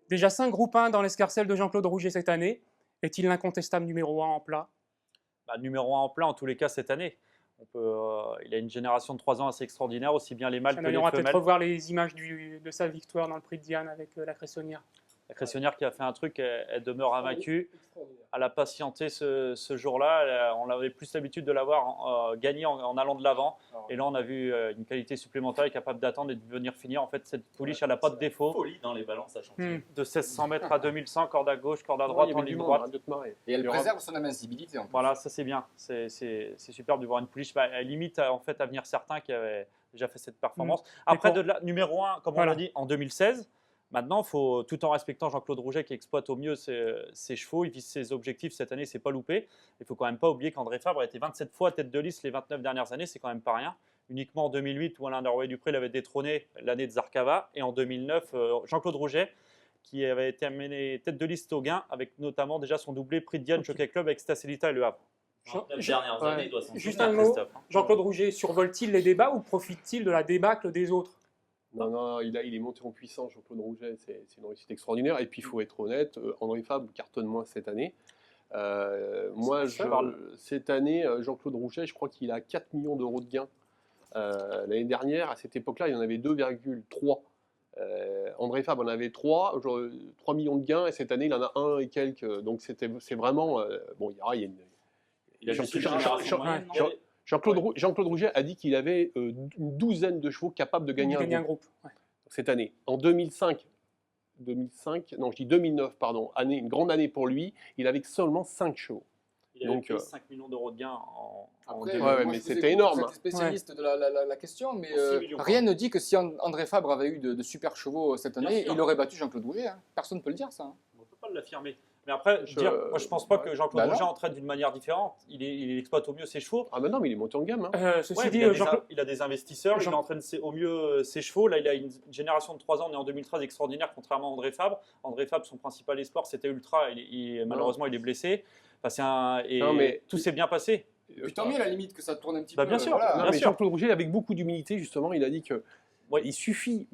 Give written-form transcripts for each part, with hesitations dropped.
Déjà 5 groupes 1 dans l'escarcelle de Jean-Claude Rouget cette année. Est-il l'incontestable numéro 1 en plat? Numéro 1 en plein en tous les cas cette année. Il a une génération de 3 ans assez extraordinaire, aussi bien les mâles que les On va peut-être femelles. revoir les images de sa victoire dans le prix de Diane avec la Cressonnière. La Cressonnière qui a fait un truc, elle demeure invaincue. Elle a patienté ce jour-là. On avait plus l'habitude de l'avoir gagné en allant de l'avant. Et là, on a vu une qualité supplémentaire capable d'attendre et de venir finir. En fait, cette pouliche, elle n'a pas de défaut. Folie dans les balances à Chantilly. De 1600 mètres à 2100, corde à gauche, corde à droite, en ligne droite. Et elle préserve son invincibilité. En plus. Voilà, ça c'est bien. C'est superbe de voir une pouliche. Elle limite en fait à venir certains qui avaient déjà fait cette performance. Après, numéro 1, comme on l'a dit, en 2016. Maintenant, faut, tout en respectant Jean-Claude Rouget qui exploite au mieux ses chevaux, il vise ses objectifs cette année, c'est pas loupé. Il ne faut quand même pas oublier qu'André Fabre a été 27 fois tête de liste les 29 dernières années, c'est quand même pas rien. Uniquement en 2008 où Alain Darrouet-Dupré l'avait détrôné l'année de Zarkava, et en 2009 Jean-Claude Rouget qui avait été amené tête de liste au gain avec notamment déjà son doublé prix de Diane Jockey Club avec Stacelita et Le Havre. Dernières années, il doit s'en Juste souvenir, un mot, Christophe. Jean-Claude Rouget survole-t-il les débats ou profite-t-il de la débâcle des autres? Non, il est monté en puissance, Jean-Claude Rouget, c'est une réussite extraordinaire. Et puis, il faut être honnête, André Fabre cartonne moins cette année. Cette année, Jean-Claude Rouget, je crois qu'il a 4 millions d'euros de gains. L'année dernière, à cette époque-là, il en avait 2,3. André Fabre en avait 3 millions de gains, et cette année, il en a 1 et quelques. Donc, c'est vraiment... Il a juste une génération moyenne, non Jean-Claude Rouget a dit qu'il avait une douzaine de chevaux capables de gagner un groupe. Ouais. Cette année. En 2009, pardon, une grande année pour lui, il avait seulement 5 chevaux. Il a pris 5 millions d'euros de gains en Après, mais c'était énorme. Vous êtes spécialiste de la question, mais 6 millions. rien ne dit que si André Fabre avait eu de super chevaux cette Bien année, sûr. il aurait battu Jean-Claude Rouget. Hein. Personne ne peut le dire, ça. Hein. On ne peut pas l'affirmer. Mais après, moi je pense pas que Jean-Claude Rouget entraîne d'une manière différente. Il exploite au mieux ses chevaux. Ah ben non, mais il est monté en gamme. Hein. Ceci dit, il a des investisseurs, il entraîne au mieux ses chevaux. Là, il a une génération de 3 ans, né en 2013, extraordinaire, contrairement à André Fabre. André Fabre, son principal espoir, c'était Ultra. Malheureusement, il est blessé. Mais tout s'est bien passé. Puis tant mieux, à la limite, que ça tourne un petit Bah, peu. bien sûr. Voilà. Non, mais Jean-Claude Rouget, avec beaucoup d'humilité, justement, il a dit que il suffit,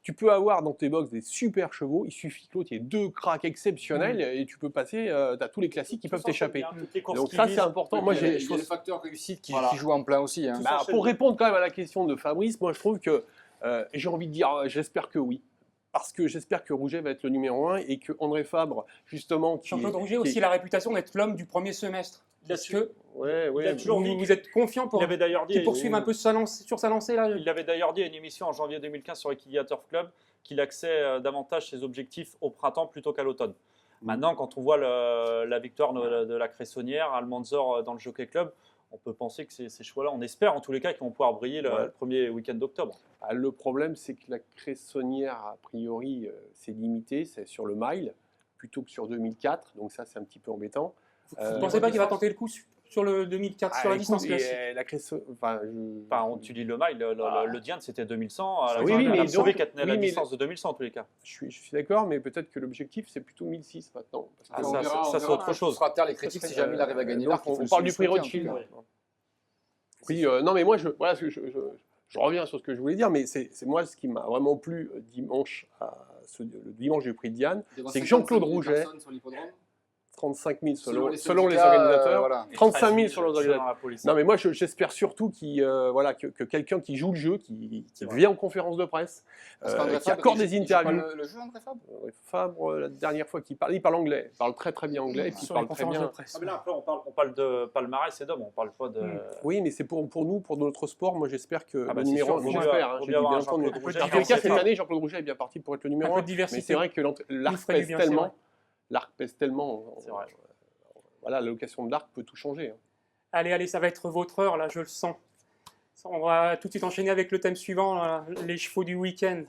tu peux avoir dans tes box des super chevaux, il suffit que l'autre, il y ait 2 cracks exceptionnels et tu peux passer, tu as tous les classiques qui peuvent t'échapper. Donc ça, c'est important. Moi, Il y a le facteur réussite qui joue en plein aussi. Hein. Pour répondre quand même à la question de Fabrice, moi, je trouve que, j'ai envie de dire, j'espère que oui. Parce que j'espère que Rouget va être le numéro 1 et que André Fabre, justement... Jean-Claude Rouget a aussi la réputation d'être l'homme du premier semestre. Est-ce que il a toujours dit vous êtes confiant pour qu'il poursuive un peu sur sa lancée là? Il avait d'ailleurs dit à une émission en janvier 2015 sur Equiliator Club qu'il axait davantage ses objectifs au printemps plutôt qu'à l'automne. Maintenant, quand on voit la victoire de la Cressonnière, Almanzor dans le Jockey Club, on peut penser que ces chevaux-là, on espère en tous les cas qu'ils vont pouvoir briller le premier week-end d'octobre. Le problème, c'est que la Cressonnière, a priori, c'est limité, c'est sur le mile, plutôt que sur 2004, donc ça, c'est un petit peu embêtant. Vous ne pensez pas qu'il va tenter le coup sur le 2004, sur la distance classique? Tu dis le mile, le Diane c'était 2100. Mais il a prouvé qu'elle tenait la distance de 2100 en tous les cas. Je suis d'accord, mais peut-être que l'objectif c'est plutôt 1006 maintenant. Parce que ça c'est autre chose. On fera taire les critiques si jamais il arrive à gagner l'arc. On parle du prix Rothschild. Oui, non mais moi je reviens sur ce que je voulais dire, mais c'est moi ce qui m'a vraiment plu le dimanche du prix de Diane, c'est que Jean-Claude Rouget, 35 000 selon les organisateurs, voilà. 35 000 selon les organisateurs. Police. Non mais moi j'espère surtout que quelqu'un qui joue le jeu, qui vient en conférence de presse, qui accorde des interviews. Le jeu André Fabre Fabre, la dernière fois il parle anglais, il parle très bien anglais, et puis il parle très bien. Mais là après on parle de palmarès et d'hommes, on parle pas de. Oui, mais c'est pour nous, pour notre sport. Moi j'espère que le c'est numéro 1, sûr, j'espère. J'ai dit bien entendu. Jean-Claude Rouget. Dans tous les cas, cette année, Jean-Claude Rouget est bien parti pour être le numéro 1. Mais c'est vrai que l'arc pèse tellement. L'arc pèse tellement. C'est vrai. Voilà, l'allocation de l'arc peut tout changer. Allez, ça va être votre heure, là, je le sens. On va tout de suite enchaîner avec le thème suivant, là, les chevaux du week-end.